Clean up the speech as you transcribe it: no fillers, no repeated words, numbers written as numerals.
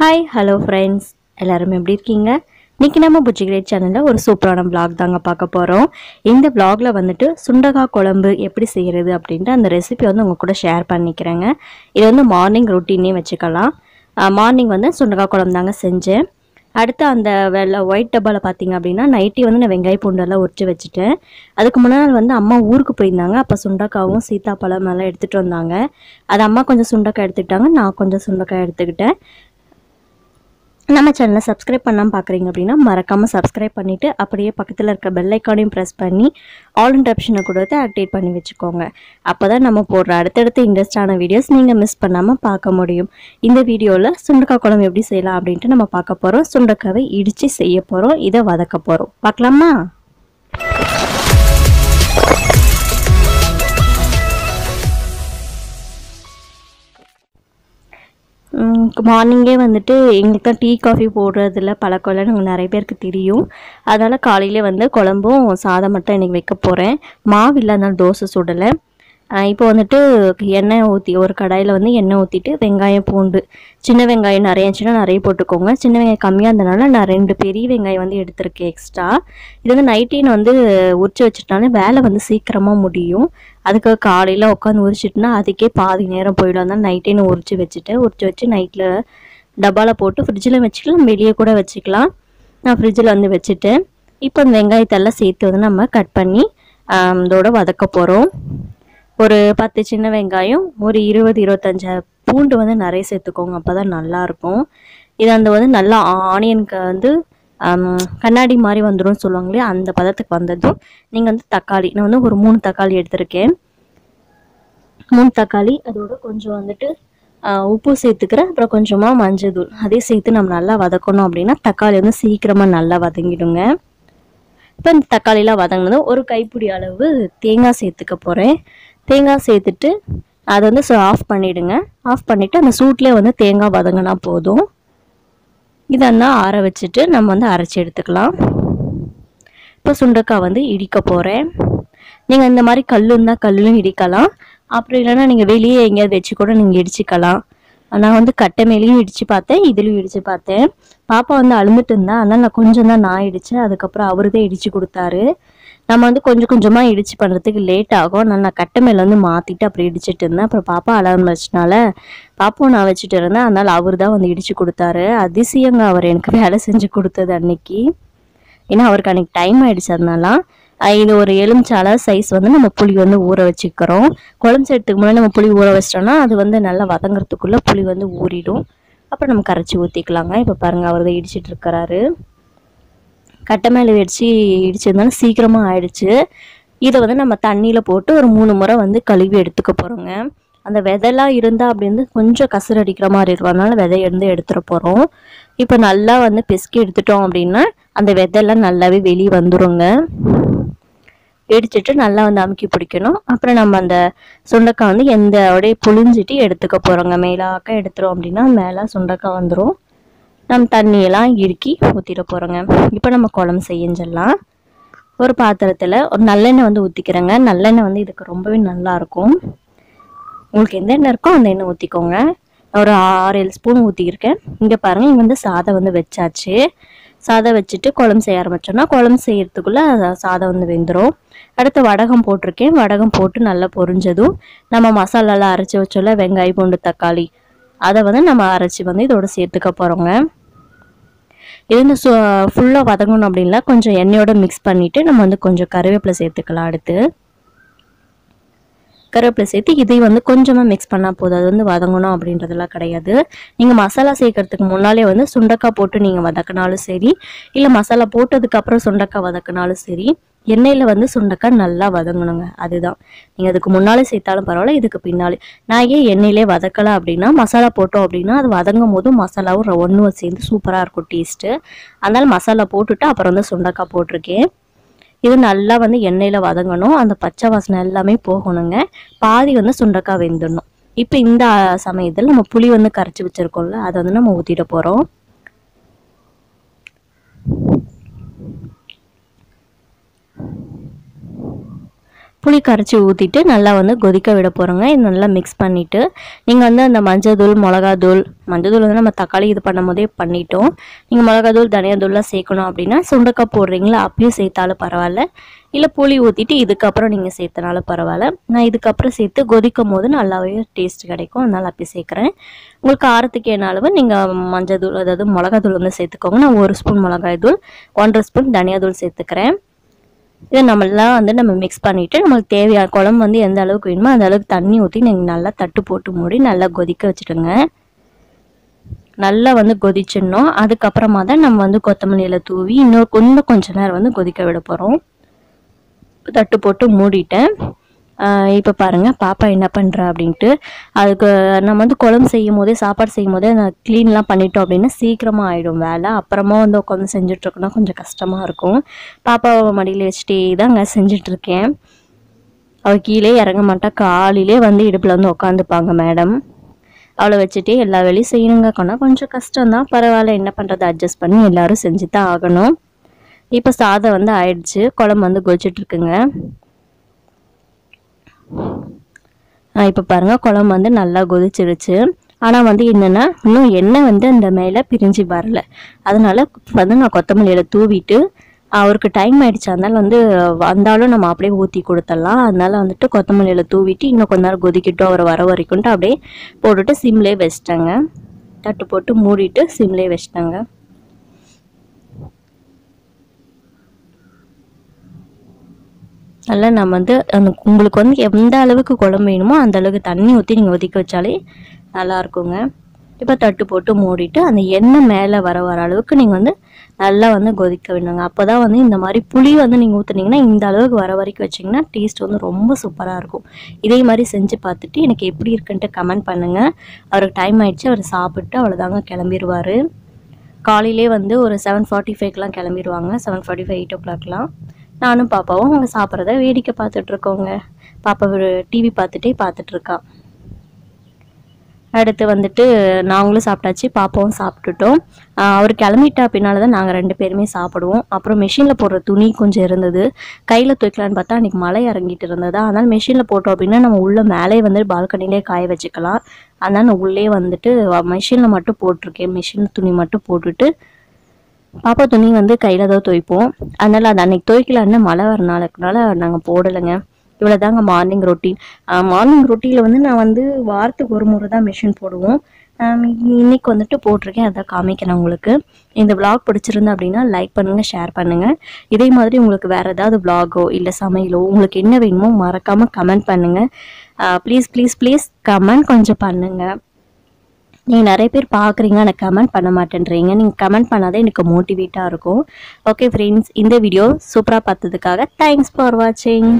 Hi hello friends, எல்லாரும் எப்படி இருக்கீங்க? இன்றைக்கி நம்ம புஜி கிரேட் சேனலில் ஒரு சூப்பரான vlog தாங்க பார்க்க போகிறோம். இந்த vlogல வந்துட்டு சுண்டக்காய் குழம்பு எப்படி செய்கிறது அப்படின்ட்டு அந்த ரெசிபி வந்து உங்கள் கூட ஷேர் பண்ணிக்கிறேங்க. இது வந்து மார்னிங் ரொட்டீனே வச்சுக்கலாம். மார்னிங் வந்து சுண்டக்காய் குழம்பு தாங்க செஞ்சேன். அடுத்து அந்த ஒயிட் டப்பாவில் பார்த்தீங்க அப்படின்னா நைட்டி வந்து நான் வெங்காய பூண்டெல்லாம் உரிச்சு வச்சுட்டேன். அதுக்கு முன்னாள் வந்து அம்மா ஊருக்கு போயிருந்தாங்க. அப்போ சுண்டக்காவும் சீத்தாப்பழம் எல்லாம் எடுத்துகிட்டு வந்தாங்க. அது அம்மா கொஞ்சம் சுண்டக்காய் எடுத்துக்கிட்டாங்க, நான் கொஞ்சம் சுண்டக்காய் எடுத்துக்கிட்டேன். நம்ம சேனலை சப்ஸ்கிரைப் பண்ணாமல் பார்க்குறீங்க அப்படின்னா மறக்காமல் சப்ஸ்கிரைப் பண்ணிவிட்டு அப்படியே பக்கத்தில் இருக்க பெல் ஐக்கானையும் ப்ரெஸ் பண்ணி ஆல் ஆப்ஷனை கொடுத்து ஆக்டிவேட் பண்ணி வச்சுக்கோங்க. அப்போ தான் நம்ம போடுற அடுத்தடுத்த இன்ட்ரெஸ்டான வீடியோஸ் நீங்கள் மிஸ் பண்ணாமல் பார்க்க முடியும். இந்த வீடியோவில் சுண்டக்காய் குழம்பு எப்படி செய்யலாம் அப்படின்ட்டு நம்ம பார்க்க போகிறோம். சுண்டக்காவை இடித்து செய்ய போகிறோம், இதை வதக்க போகிறோம். பார்க்கலாமா? மார்னிங்கே வந்துட்டு எங்களுக்கு தான் டீ காஃபி போடுறதில்ல பழக்கம் இல்லை, நாங்கள் நிறைய பேருக்கு தெரியும். அதனால் காலையிலே வந்து குழம்பும் சாதம் மட்டும் இன்றைக்கி வைக்க போகிறேன். மாவு இல்லை, அதனால் தோசை சுடலை. இப்போ வந்துட்டு எண்ணெய் ஊற்றி ஒரு கடாயில் வந்து எண்ணெய் ஊற்றிட்டு வெங்காயம் பூண்டு, சின்ன வெங்காயம் நிறைய இருந்துச்சுன்னா நிறைய போட்டுக்கோங்க. சின்ன வெங்காயம் கம்மியாக இருந்தனால நான் 2 பெரிய வெங்காயம் வந்து எடுத்திருக்கேன் எக்ஸ்ட்ரா. இது வந்து நைட்டின்னு வந்து உரிச்சு வச்சுட்டாலே வேலை வந்து சீக்கிரமாக முடியும். அதுக்கு காலையில் உட்காந்து உரிச்சிட்டுனா அதுக்கே பாதி நேரம் போயிடும். அதனால் நைட்டின்னு உரிச்சு வச்சு நைட்டில் டப்பாவில் போட்டு ஃப்ரிட்ஜில் வச்சுக்கலாம், வெளியே கூட வச்சுக்கலாம். நான் ஃப்ரிட்ஜில் வந்து வச்சுட்டேன். இப்போ அந்த வெங்காயத்தெல்லாம் சேர்த்து வந்து நம்ம கட் பண்ணி இதோட வதக்க போகிறோம். ஒரு 10 சின்ன வெங்காயம், ஒரு 20-25 பூண்டு வந்து நிறைய சேர்த்துக்கோங்க, அப்போ தான் நல்லாயிருக்கும். இது அந்த வந்து நல்லா ஆனியனுக்கு வந்து கண்ணாடி மாதிரி வந்துடும் சொல்லுவாங்களே, அந்த பதத்துக்கு வந்ததும் நீங்கள் வந்து தக்காளி, நான் வந்து ஒரு 3 தக்காளி எடுத்திருக்கேன். 3 தக்காளி, அதோட கொஞ்சம் வந்துட்டு உப்பு சேர்த்துக்கிறேன். அப்புறம் கொஞ்சமாக மஞ்சள் தூள் அதே சேர்த்து நம்ம நல்லா வதக்கணும். அப்படின்னா தக்காளி வந்து சீக்கிரமாக நல்லா வதங்கிடுங்க. இப்போ இந்த தக்காளிலாம் வதங்கினதும் ஒரு கைப்பிடி அளவு தேங்காய் சேர்த்துக்க போகிறேன். தேங்காய் சேர்த்துட்டு அதை வந்து ஆஃப் பண்ணிவிடுங்க. ஆஃப் பண்ணிவிட்டு அந்த சூட்லேயே வந்து தேங்காய் வதங்கினா போதும். இதெல்லாம் ஆற வச்சுட்டு நம்ம வந்து அரைச்சி எடுத்துக்கலாம். இப்போ சுண்டக்காய் வந்து இடிக்க போகிறேன். நீங்கள் இந்த மாதிரி கல் இருந்தால் கல்லும் இடிக்கலாம், அப்படி இல்லைன்னா நீங்கள் வெளியே எங்கேயாவது வச்சு கூட நீங்கள் இடிச்சிக்கலாம். நான் வந்து கட்டை மேலேயும் இடித்து பார்த்தேன், இதுலேயும் இடித்து பார்த்தேன். பாப்பா வந்து அழுந்துட்டு இருந்தேன், அதனால் நான் கொஞ்சம் தான் நான் இடித்தேன். அதுக்கப்புறம் அவரு தான் இடித்து கொடுத்தாரு. நம்ம வந்து கொஞ்சம் கொஞ்சமாக இடித்து பண்ணுறதுக்கு லேட் ஆகும். நான் கட்டை மேலே வந்து மாற்றிட்டு அப்படி இடிச்சிட்டு இருந்தேன். அப்புறம் பாப்பா அலாரம் வச்சனால பாப்பாவும் நான் வச்சுட்டு இருந்தேன், அதனால் அவர் தான் வந்து இடித்து கொடுத்தாரு. அதிசயங்க, அவர் எனக்கு வேலை செஞ்சு கொடுத்தது அன்னைக்கு. ஏன்னா அவருக்கு அன்றைக்கி டைம் ஆகிடுச்சு. அதனால இது ஒரு எலுமிச்சால சைஸ் வந்து நம்ம புளி வந்து ஊற வச்சுக்கிறோம். குழம்பு செய்யறதுக்கு முன்னாடி நம்ம புளி ஊற வச்சிட்டோம்னா அது வந்து நல்லா வதங்கிறதுக்குள்ளே புளி வந்து ஊறிடும். அப்புறம் நம்ம கரைச்சி ஊற்றிக்கலாங்க. இப்போ பாருங்கள், அவர் தான் இடிச்சிட்டு இருக்கிறாரு. கட்டை மேலே வச்சு இடிச்சிருந்தாலும் சீக்கிரமாக ஆயிடுச்சு. இதை வந்து நம்ம தண்ணியில் போட்டு ஒரு 3 முறை வந்து கழுவி எடுத்துக்க போகிறோங்க. அந்த விதைலாம் இருந்தால் அப்படி வந்து கொஞ்சம் கசர் அடிக்கிற மாதிரி இருக்கும், அதனால விதைய இருந்து எடுத்துகிட்டு போகிறோம். இப்போ நல்லா வந்து பிசுக்கி எடுத்துட்டோம் அப்படின்னா அந்த விதையெல்லாம் நல்லாவே வெளியே வந்துடுங்க. இடிச்சிட்டு நல்லா வந்து அமுக்கி பிடிக்கணும். அப்புறம் நம்ம அந்த சுண்டக்காய் வந்து எந்த அப்படியே புழிஞ்சிட்டு எடுத்துக்க போகிறோங்க. மேலாக்க எடுத்துரும் அப்படின்னா மேலே சுண்டக்காய் வந்துடும். நம்ம தண்ணியெல்லாம் இறுக்கி ஊற்றிட போகிறோங்க. இப்போ நம்ம குழம்பு செஞ்சிடலாம். ஒரு பாத்திரத்தில் ஒரு நல்லெண்ணெய் வந்து ஊற்றிக்கிறேங்க. நல்லெண்ணெய் வந்து இதுக்கு ரொம்பவே நல்லாயிருக்கும். உங்களுக்கு எந்த எண்ணெய் இருக்கோ அந்த எண்ணெய் ஊற்றிக்கோங்க. ஒரு 6-7 ஸ்பூன் ஊற்றிக்கிருக்கேன். இங்கே பாருங்கள், இங்கே வந்து சாதம் வந்து வச்சாச்சு. சாதம் வச்சுட்டு குழம்பு செய்ய ஆரம்பித்தோன்னா குழம்பு செய்யறதுக்குள்ளே சாதம் வந்து வெந்துடும். அடுத்து வடகம் போட்டிருக்கேன். வடகம் போட்டு நல்லா பொரிஞ்சதும் நம்ம மசாலாலாம் அரைச்சி வச்சோம்ல, வெங்காயம் பூண்டு தக்காளி, அதை வந்து நம்ம அரைச்சி வந்து இதோட சேர்த்துக்க போகிறோங்க. இது வந்து ஃபுல்லாக வதங்கணும் அப்படின்னா கொஞ்சம் எண்ணெயோட மிக்ஸ் பண்ணிவிட்டு நம்ம வந்து கொஞ்சம் கருவேப்பிலை சேர்த்துக்கலாம். அடுத்து கருவேப்பிலை சேர்த்து இதையும் வந்து கொஞ்சமாக மிக்ஸ் பண்ணால் போதும். அது வந்து வதங்கணும் அப்படின்றதெல்லாம் கிடையாது. நீங்கள் மசாலா சேர்க்கறதுக்கு முன்னாலே வந்து சுண்டக்காய் போட்டு நீங்கள் வதக்கினாலும் சரி, இல்லை மசாலா போட்டதுக்கப்புறம் சுண்டக்காய் வதக்கினாலும் சரி, எண்ணெயில் வந்து சுண்டக்காய் நல்லா வதங்கணுங்க. அதுதான், நீங்கள் அதுக்கு முன்னாலே சேர்த்தாலும் பரவாயில்ல, இதுக்கு பின்னாலே. நான் ஏன் எண்ணெயிலே வதக்கலாம் அப்படின்னா, மசாலா போட்டோம் அப்படின்னா அது வதங்கும் போதும் மசாலாவும் ஒன்று சேர்ந்து சூப்பராக இருக்கும் டேஸ்ட்டு. அதனால் மசாலா போட்டுட்டு அப்புறம் வந்து சுண்டக்காய் போட்டிருக்கேன். இது நல்லா வந்து எண்ணெயில் வதங்கணும், அந்த பச்சை வாசனை எல்லாமே போகணுங்க. பாதி வந்து சுண்டக்காய் வெந்துடணும். இப்போ இந்த சமயத்தில் நம்ம புளி வந்து கரைச்சி வச்சுருக்கோம்ல, அதை வந்து நம்ம ஊற்றிட போகிறோம். புளி கரைச்சி ஊற்றிட்டு நல்லா வந்து கொதிக்க விட போகிறோங்க. இது நல்லா மிக்ஸ் பண்ணிவிட்டு நீங்கள் வந்து அந்த மஞ்சள் மிளகாத்தூள் வந்து நம்ம தக்காளி இது பண்ணும் போதே பண்ணிட்டோம். நீங்கள் மிளகாத்தூள் தனியாத்தூள்லாம் சேர்க்கணும் அப்படின்னா சுண்டக்காய் போடுறீங்களா அப்பயும் சேர்த்தாலும் பரவாயில்ல, இல்லை புளி ஊற்றிட்டு இதுக்கப்புறம் நீங்கள் சேர்த்தனாலும் பரவாயில்ல. நான் இதுக்கப்புறம் சேர்த்து கொதிக்கும் போது நல்லாவே டேஸ்ட் கிடைக்கும், அதனால் அப்படி சேர்க்குறேன். உங்களுக்கு காரத்துக்கு என்ன அளவு நீங்கள் மஞ்சள் தூள் அதாவது மிளகாத்தூள் வந்து சேர்த்துக்கோங்க. நான் 1 ஸ்பூன் மிளகாய் தூள் 1.5 ஸ்பூன் தனியாத்தூள் சேர்த்துக்கிறேன். இதை நம்மளாம் வந்து நம்ம மிக்ஸ் பண்ணிவிட்டு நம்மளுக்கு தேவையான குழம்பு வந்து எந்த அளவுக்கு வேணுமோ அந்த அளவுக்கு தண்ணி ஊற்றி நீங்கள் நல்லா தட்டு போட்டு மூடி நல்லா கொதிக்க வச்சுடுங்க. நல்லா வந்து கொதிச்சிடணும். அதுக்கப்புறமா தான் நம்ம வந்து கொத்தமல்லி இலை தூவி இன்னும் கொஞ்ச நேரம் வந்து கொதிக்க விட போகிறோம். தட்டு போட்டு மூடிட்டேன். இப்போ பாருங்கள் பாப்பா என்ன பண்ணுறா அப்படின்ட்டு. அதுக்கு நம்ம வந்து குழம்பு செய்யும் போதே சாப்பாடு செய்யும் போதே நான் க்ளீன்லாம் பண்ணிட்டோம் அப்படின்னா சீக்கிரமாக ஆகிடும் வேலை. அப்புறமா வந்து உட்காந்து செஞ்சிட்ருக்கோன்னா கொஞ்சம் கஷ்டமாக இருக்கும். பாப்பாவை மடியில் வச்சுட்டே தாங்க செஞ்சிட்ருக்கேன். அவள் கீழே இறங்க மாட்டா, காலையிலே வந்து இடுப்பில் வந்து உட்காந்துப்பாங்க மேடம். அவளை வச்சுட்டே எல்லா வேலையும் செய்யணுங்க. கொஞ்சம் கஷ்டம்தான், பரவாயில்ல, என்ன பண்ணுறது, அட்ஜஸ்ட் பண்ணி எல்லோரும் செஞ்சு தான் ஆகணும். இப்போ சாதம் வந்து ஆயிடுச்சு, குழம்பு வந்து கொதிச்சிட்ருக்குங்க. இப்போ பாருங்கள் குழம்பு வந்து நல்லா கொதிச்சிருச்சு. ஆனால் வந்து என்னென்னா இன்னும் எண்ணெய் வந்து அந்த மேலே பிரிஞ்சு வரல. அதனால் வந்து நான் கொத்தமல்லி இலை தூவிட்டு அவருக்கு டைம் ஆகிடுச்சு, அதனால் வந்து வந்தாலும் நம்ம அப்படியே ஊற்றி கொடுத்துடலாம். அதனால் வந்துட்டு கொத்தமல்லி இலை தூவிட்டு இன்னும் கொஞ்ச நேரம் கொதிக்கிட்டோம் அவர் வர வரைக்கும்ட்டு அப்படியே போட்டுட்டு சிம்லேயே வச்சிட்டாங்க. தட்டு போட்டு மூடிட்டு சிம்லேயே வச்சிட்டாங்க. நல்லா நம்ம வந்து உங்களுக்கு வந்து எந்த அளவுக்கு குழம்பு வேணுமோ அந்த அளவுக்கு தண்ணி ஊற்றி நீங்கள் ஒதுக்க வச்சாலே நல்லாயிருக்குங்க. இப்போ தட்டு போட்டு மூடிட்டு அந்த எண்ணெய் மேலே வர அளவுக்கு நீங்கள் வந்து நல்லா வந்து கொதிக்க வேணுங்க. அப்போ தான் வந்து இந்த மாதிரி புளி வந்து நீங்கள் ஊற்றுனீங்கன்னா இந்த அளவுக்கு வர வரைக்கும் வச்சிங்கன்னா டேஸ்ட் வந்து ரொம்ப சூப்பராக இருக்கும். இதே மாதிரி செஞ்சு பார்த்துட்டு எனக்கு எப்படி இருக்குன்ட்டு கமெண்ட் பண்ணுங்கள். அவருக்கு டைம் ஆகிடுச்சு, அவர் சாப்பிட்டு அவ்வளோதாங்க கிளம்பிடுவார். காலையிலே வந்து ஒரு 7:45க்கெலாம் கிளம்பிடுவாங்க. 7:45 8 o'clockலாம். நானும் பாப்பாவும் அவங்க சாப்பிட்றத வேடிக்கை பார்த்துட்ருக்கோங்க. பாப்பா ஒரு டிவி பார்த்துட்ருக்கா. அடுத்து வந்துட்டு நாங்களும் சாப்பிட்டாச்சு, பாப்பாவும் சாப்பிட்டுட்டோம். அவர் கிளம்பிட்டா பின்னால் தான் நாங்கள் 2 பேருமே சாப்பிடுவோம். அப்புறம் மிஷினில் போடுற துணி கொஞ்சம் இருந்தது, கையில் துவைக்கலான்னு பார்த்தா அன்றைக்கி மழை இறங்கிட்டு இருந்ததா, அதனால் மிஷினில் போட்டோம் அப்படின்னா நம்ம உள்ளே மேலே வந்து பால்கனிலே காய வச்சுக்கலாம். அதனால் நான் உள்ளே வந்துட்டு மிஷினில் மட்டும் போட்டிருக்கேன். மிஷினில் துணி மட்டும் போட்டுட்டு பாப்பா துணி வந்து கையில் தான் துவைப்போம். அதனால் அது அன்றைக்கி துவைக்கலான்னு மழை வர நாளுக்குனால நாங்கள் போடலைங்க. இவ்வளோ தாங்க மார்னிங் ரொட்டீன். மார்னிங் ரொட்டீனில் வந்து நான் வந்து வாரத்துக்கு ஒரு முறை தான் மிஷின் போடுவோம். இன்றைக்கி வந்துட்டு போட்டிருக்கேன், அதான் காமிக்கிறேன் உங்களுக்கு. இந்த விளாக் பிடிச்சிருந்தா அப்படின்னா லைக் பண்ணுங்கள், ஷேர் பண்ணுங்கள். இதே மாதிரி உங்களுக்கு வேறு ஏதாவது விளாகோ இல்லை சமையலோ உங்களுக்கு என்ன வேணுமோ மறக்காமல் கமெண்ட் பண்ணுங்கள். ப்ளீஸ் கமெண்ட் கொஞ்சம் பண்ணுங்கள். நீங்கள் நிறைய பேர் பார்க்குறீங்க, எனக்கு கமெண்ட் பண்ண மாட்டேன்றீங்க. நீங்கள் கமெண்ட் பண்ணாதே எனக்கு மோட்டிவேட்டாக இருக்கும். ஓகே ஃப்ரெண்ட்ஸ், இந்த வீடியோ சூப்பராக பார்த்ததுக்காக தேங்க்ஸ் ஃபார் வாட்சிங்.